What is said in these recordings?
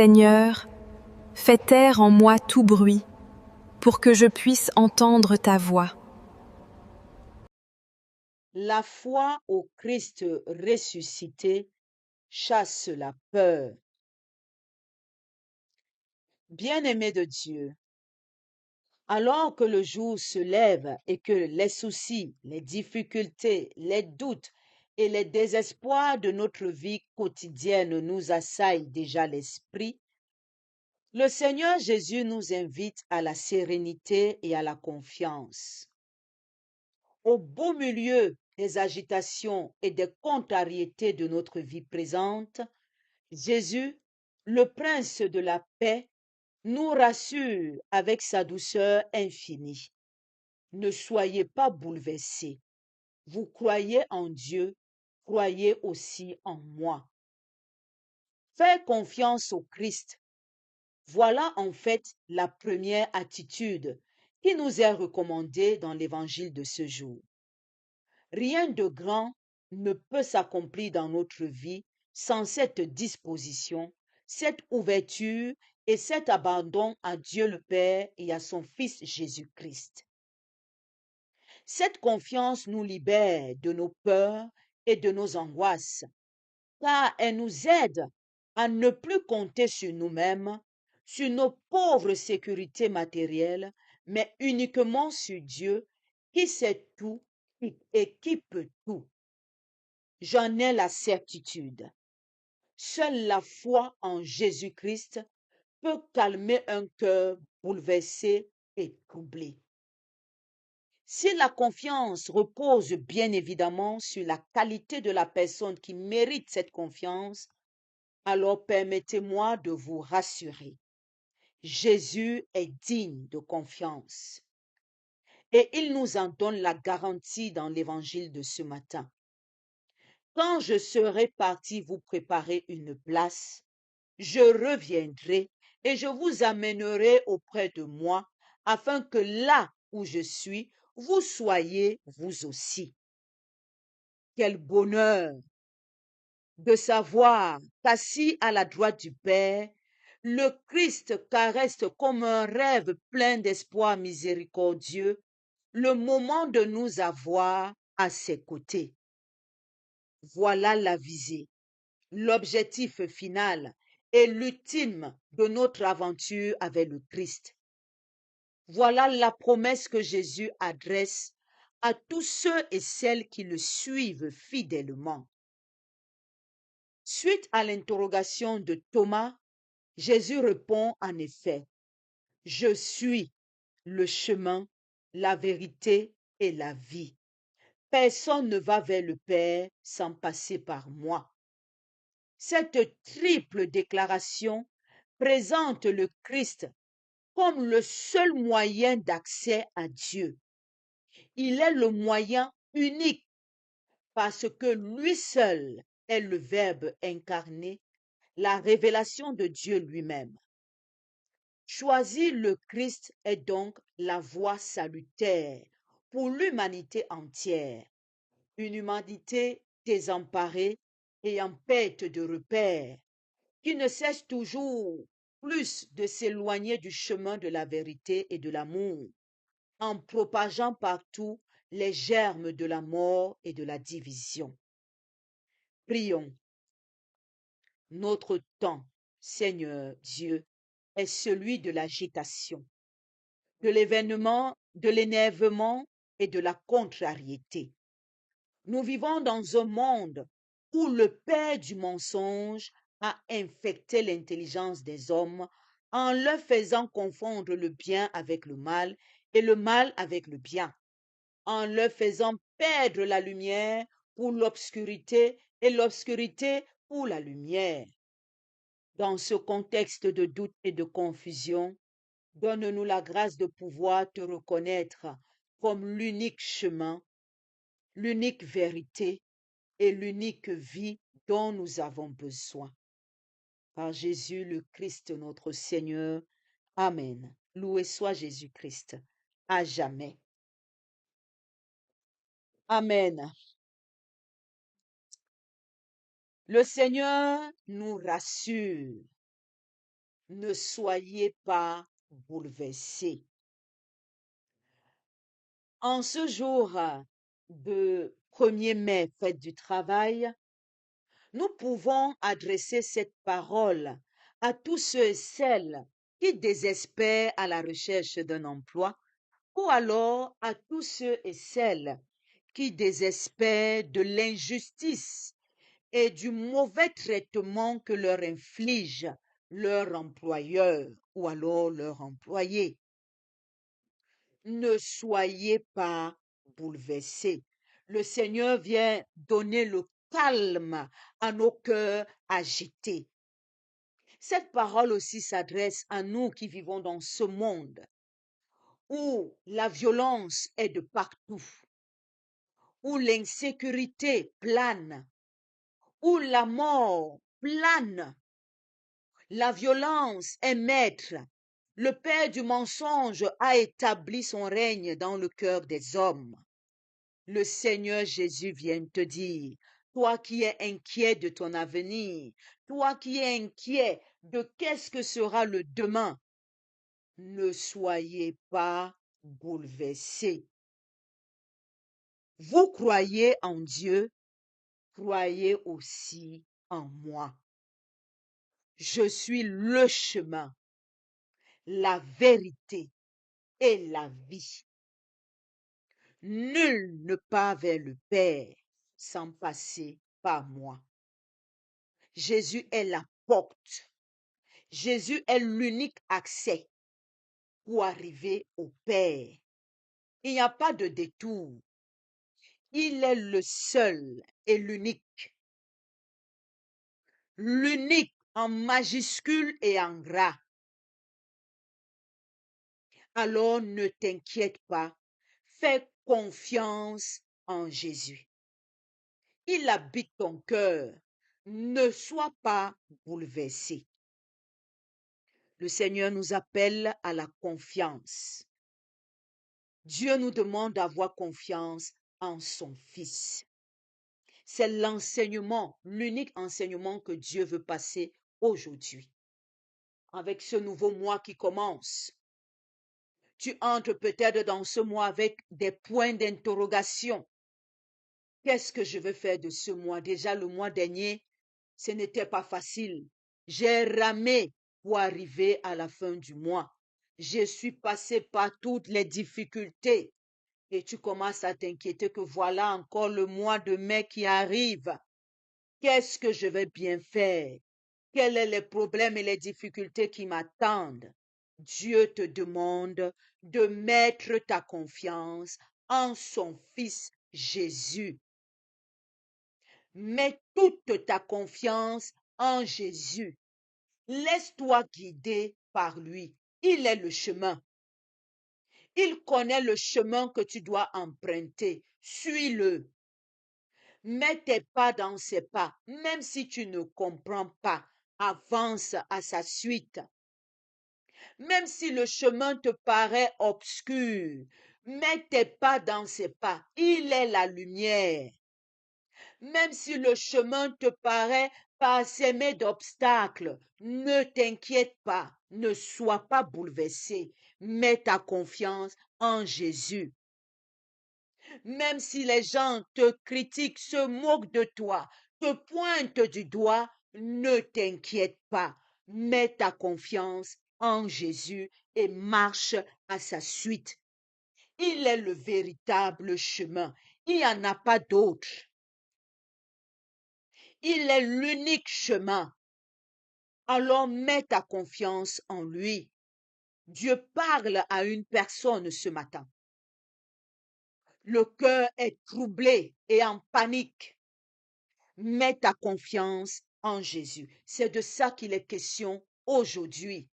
Seigneur, fais taire en moi tout bruit, pour que je puisse entendre ta voix. La foi au Christ ressuscité chasse la peur. Bien-aimés de Dieu, alors que le jour se lève et que les soucis, les difficultés, les doutes et les désespoirs de notre vie quotidienne nous assaillent déjà l'esprit, le Seigneur Jésus nous invite à la sérénité et à la confiance. Au beau milieu des agitations et des contrariétés de notre vie présente, Jésus, le Prince de la paix, nous rassure avec sa douceur infinie. Ne soyez pas bouleversés. Vous croyez en Dieu, croyez aussi en moi. Faire confiance au Christ, voilà en fait la première attitude qui nous est recommandée dans l'évangile de ce jour. Rien de grand ne peut s'accomplir dans notre vie sans cette disposition, cette ouverture et cet abandon à Dieu le Père et à son Fils Jésus-Christ. Cette confiance nous libère de nos peurs et de nos angoisses, car elle nous aide à ne plus compter sur nous-mêmes, sur nos pauvres sécurités matérielles, mais uniquement sur Dieu qui sait tout et qui peut tout. J'en ai la certitude. Seule la foi en Jésus-Christ peut calmer un cœur bouleversé et troublé. Si la confiance repose bien évidemment sur la qualité de la personne qui mérite cette confiance, alors permettez-moi de vous rassurer. Jésus est digne de confiance. Et il nous en donne la garantie dans l'évangile de ce matin. Quand je serai parti vous préparer une place, je reviendrai et je vous amènerai auprès de moi, afin que là où je suis, vous soyez vous aussi. Quel bonheur de savoir qu'assis à la droite du Père, le Christ caresse comme un rêve plein d'espoir miséricordieux le moment de nous avoir à ses côtés. Voilà la visée, l'objectif final et l'ultime de notre aventure avec le Christ. Voilà la promesse que Jésus adresse à tous ceux et celles qui le suivent fidèlement. Suite à l'interrogation de Thomas, Jésus répond en effet, « Je suis le chemin, la vérité et la vie. Personne ne va vers le Père sans passer par moi. » Cette triple déclaration présente le Christ comme le seul moyen d'accès à Dieu. Il est le moyen unique parce que lui seul est le Verbe incarné, la révélation de Dieu lui-même. Choisir le Christ est donc la voie salutaire pour l'humanité entière, une humanité désemparée et en perte de repères, qui ne cesse toujours plus de s'éloigner du chemin de la vérité et de l'amour, en propageant partout les germes de la mort et de la division. Prions. Notre temps, Seigneur Dieu, est celui de l'agitation, de l'événement, de l'énervement et de la contrariété. Nous vivons dans un monde où le père du mensonge a infecté l'intelligence des hommes en leur faisant confondre le bien avec le mal et le mal avec le bien, en leur faisant perdre la lumière pour l'obscurité et l'obscurité pour la lumière. Dans ce contexte de doute et de confusion, donne-nous la grâce de pouvoir te reconnaître comme l'unique chemin, l'unique vérité et l'unique vie dont nous avons besoin. Par Jésus le Christ notre Seigneur. Amen. Loué soit Jésus-Christ à jamais. Amen. Le Seigneur nous rassure. Ne soyez pas bouleversés. En ce jour de 1er mai, fête du travail, nous pouvons adresser cette parole à tous ceux et celles qui désespèrent à la recherche d'un emploi, ou alors à tous ceux et celles qui désespèrent de l'injustice et du mauvais traitement que leur inflige leur employeur ou alors leur employé. Ne soyez pas bouleversés. Le Seigneur vient donner le calme à nos cœurs agités. Cette parole aussi s'adresse à nous qui vivons dans ce monde où la violence est de partout, où l'insécurité plane, où la mort plane. La violence est maître. Le père du mensonge a établi son règne dans le cœur des hommes. Le Seigneur Jésus vient te dire, toi qui es inquiet de ton avenir, toi qui es inquiet de qu'est-ce que sera le demain, ne soyez pas bouleversés. Vous croyez en Dieu, croyez aussi en moi. Je suis le chemin, la vérité et la vie. Nul ne part vers le Père sans passer par moi. Jésus est la porte. Jésus est l'unique accès pour arriver au Père. Il n'y a pas de détour. Il est le seul et l'unique. L'unique en majuscule et en gras. Alors ne t'inquiète pas. Fais confiance en Jésus. Il habite ton cœur. Ne sois pas bouleversé. Le Seigneur nous appelle à la confiance. Dieu nous demande d'avoir confiance en son Fils. C'est l'enseignement, l'unique enseignement que Dieu veut passer aujourd'hui. Avec ce nouveau mois qui commence, tu entres peut-être dans ce mois avec des points d'interrogation. Qu'est-ce que je veux faire de ce mois? Déjà le mois dernier, ce n'était pas facile. J'ai ramé pour arriver à la fin du mois. Je suis passé par toutes les difficultés. Et tu commences à t'inquiéter que voilà encore le mois de mai qui arrive. Qu'est-ce que je vais bien faire? Quels sont les problèmes et les difficultés qui m'attendent? Dieu te demande de mettre ta confiance en son Fils Jésus. Mets toute ta confiance en Jésus. Laisse-toi guider par lui. Il est le chemin. Il connaît le chemin que tu dois emprunter. Suis-le. Mets tes pas dans ses pas, même si tu ne comprends pas. Avance à sa suite. Même si le chemin te paraît obscur, mets tes pas dans ses pas. Il est la lumière. Même si le chemin te paraît parsemé d'obstacles, ne t'inquiète pas, ne sois pas bouleversé. Mets ta confiance en Jésus. Même si les gens te critiquent, se moquent de toi, te pointent du doigt, ne t'inquiète pas. Mets ta confiance en Jésus et marche à sa suite. Il est le véritable chemin. Il n'y en a pas d'autre. Il est l'unique chemin. Alors mets ta confiance en lui. Dieu parle à une personne ce matin. Le cœur est troublé et en panique. Mets ta confiance en Jésus. C'est de ça qu'il est question aujourd'hui.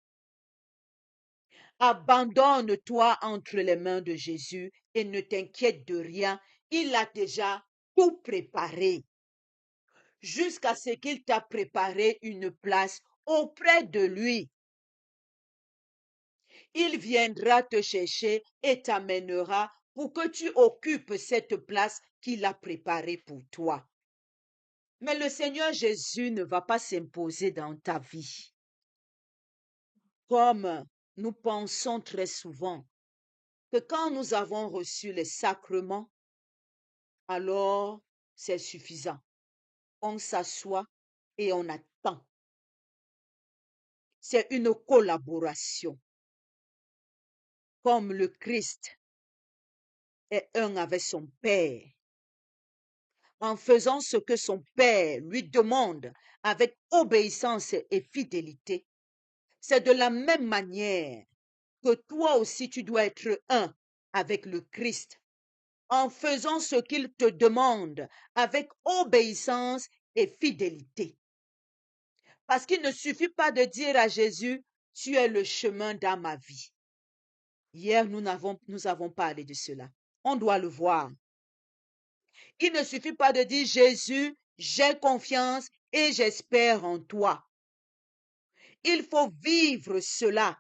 Abandonne-toi entre les mains de Jésus et ne t'inquiète de rien. Il a déjà tout préparé jusqu'à ce qu'il t'a préparé une place auprès de lui. Il viendra te chercher et t'amènera pour que tu occupes cette place qu'il a préparée pour toi. Mais le Seigneur Jésus ne va pas s'imposer dans ta vie. comme nous pensons très souvent que quand nous avons reçu les sacrements, alors c'est suffisant. On s'assoit et on attend. C'est une collaboration. Comme le Christ est un avec son Père, en faisant ce que son Père lui demande avec obéissance et fidélité, c'est de la même manière que toi aussi tu dois être un avec le Christ, en faisant ce qu'il te demande avec obéissance et fidélité. Parce qu'il ne suffit pas de dire à Jésus, tu es le chemin dans ma vie. Hier, nous avons parlé de cela. On doit le voir. Il ne suffit pas de dire Jésus, j'ai confiance et j'espère en toi. Il faut vivre cela.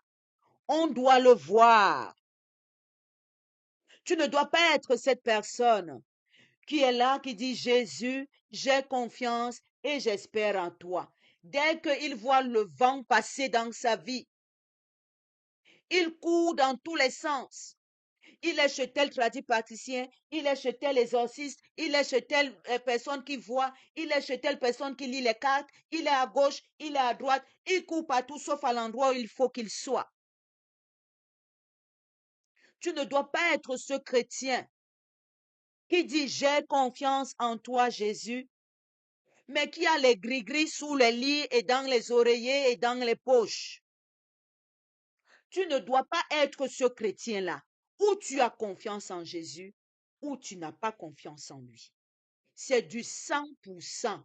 On doit le voir. Tu ne dois pas être cette personne qui est là, qui dit Jésus, j'ai confiance et j'espère en toi. Dès qu'il voit le vent passer dans sa vie, il court dans tous les sens. Il est chez tel tradipraticien, il est chez tel exorciste, il est chez telle personne qui voit, il est chez telle personne qui lit les cartes, il est à gauche, il est à droite, il court partout sauf à l'endroit où il faut qu'il soit. Tu ne dois pas être ce chrétien qui dit j'ai confiance en toi Jésus, mais qui a les gris-gris sous les lits et dans les oreillers et dans les poches. Tu ne dois pas être ce chrétien-là, où tu as confiance en Jésus, ou tu n'as pas confiance en lui. C'est du 100%.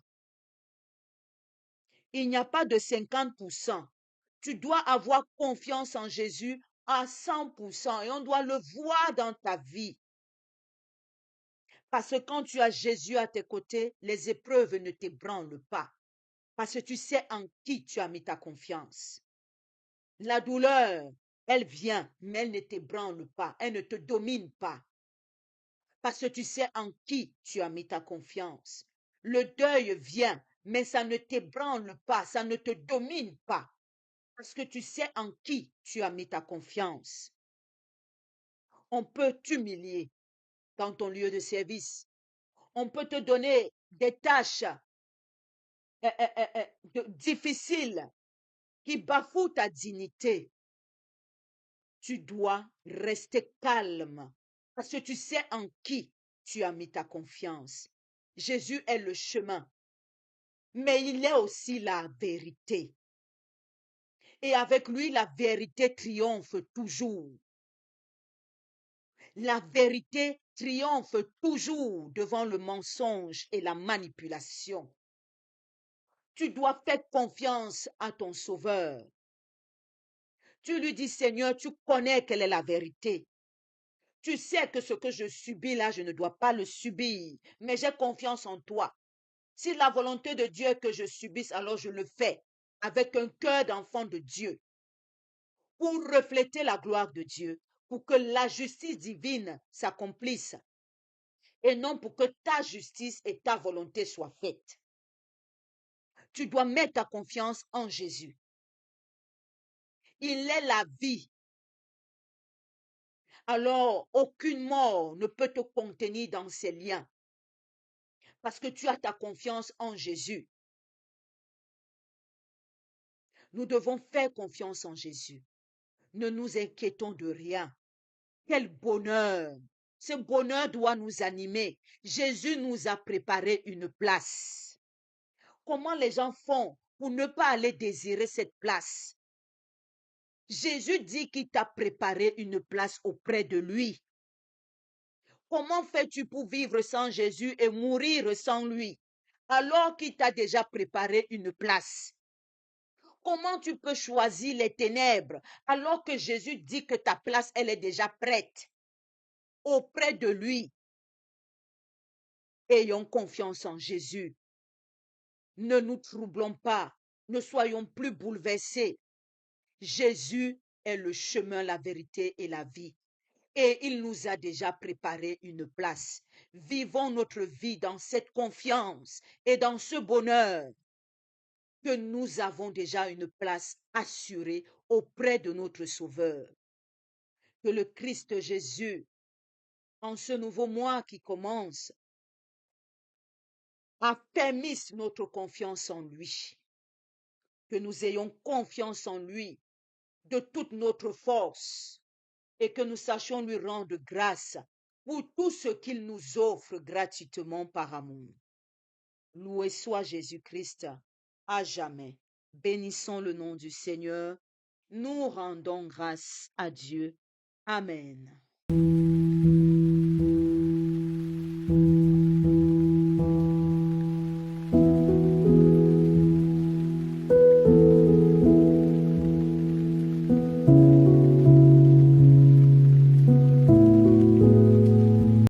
Il n'y a pas de 50%. Tu dois avoir confiance en Jésus à 100% et on doit le voir dans ta vie. Parce que quand tu as Jésus à tes côtés, les épreuves ne t'ébranlent pas. Parce que tu sais en qui tu as mis ta confiance. La douleur, elle vient, mais elle ne t'ébranle pas, elle ne te domine pas. Parce que tu sais en qui tu as mis ta confiance. Le deuil vient, mais ça ne t'ébranle pas, ça ne te domine pas. Parce que tu sais en qui tu as mis ta confiance. On peut t'humilier dans ton lieu de service. On peut te donner des tâches difficiles qui bafouent ta dignité. Tu dois rester calme parce que tu sais en qui tu as mis ta confiance. Jésus est le chemin, mais il est aussi la vérité. Et avec lui, la vérité triomphe toujours. La vérité triomphe toujours devant le mensonge et la manipulation. Tu dois faire confiance à ton Sauveur. Tu lui dis, Seigneur, tu connais quelle est la vérité. Tu sais que ce que je subis là, je ne dois pas le subir, mais j'ai confiance en toi. Si la volonté de Dieu est que je subisse, alors je le fais avec un cœur d'enfant de Dieu pour refléter la gloire de Dieu, pour que la justice divine s'accomplisse et non pour que ta justice et ta volonté soient faites. Tu dois mettre ta confiance en Jésus. Il est la vie. Alors, aucune mort ne peut te contenir dans ces liens parce que tu as ta confiance en Jésus. Nous devons faire confiance en Jésus. Ne nous inquiétons de rien. Quel bonheur! Ce bonheur doit nous animer. Jésus nous a préparé une place. Comment les gens font pour ne pas aller désirer cette place? Jésus dit qu'il t'a préparé une place auprès de lui. Comment fais-tu pour vivre sans Jésus et mourir sans lui, alors qu'il t'a déjà préparé une place? Comment tu peux choisir les ténèbres alors que Jésus dit que ta place, elle est déjà prête auprès de lui? Ayons confiance en Jésus. Ne nous troublons pas, ne soyons plus bouleversés. Jésus est le chemin, la vérité et la vie. Et il nous a déjà préparé une place. Vivons notre vie dans cette confiance et dans ce bonheur. que nous avons déjà une place assurée auprès de notre Sauveur. Que le Christ Jésus, en ce nouveau mois qui commence, affermisse notre confiance en lui. Que nous ayons confiance en lui de toute notre force et que nous sachions lui rendre grâce pour tout ce qu'il nous offre gratuitement par amour. Loué soit Jésus-Christ à jamais. Bénissons le nom du Seigneur. Nous rendons grâce à Dieu. Amen.